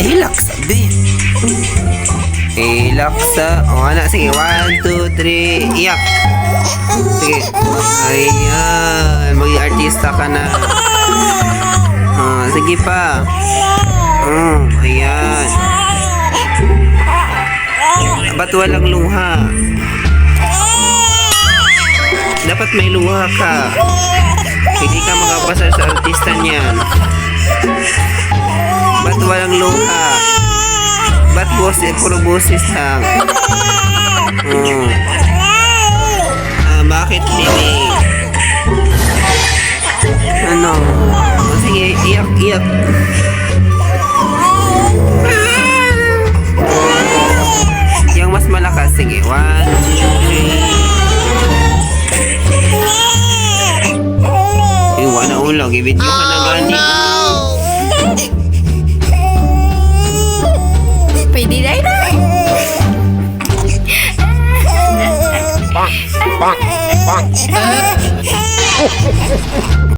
Hilak sabi. Hilak sa... O, anak. Sige. 1, 2, 3. Iyak. Sige. Ayan. Maging artista ka na. Sige pa. Ayan. Ba't walang luha? Dapat may luha ka. Hindi ka makapasa sa artista niyan. Ba't walang luha? Ba't puro boses lang? Bakit hindi? Ano? Sige, iyak. Yung mas malakas. Sige, 1, 2, 3. Iwan na ulo. Gibidyo ka na gani. Pwede na ito. Bonk, bonk, bonk.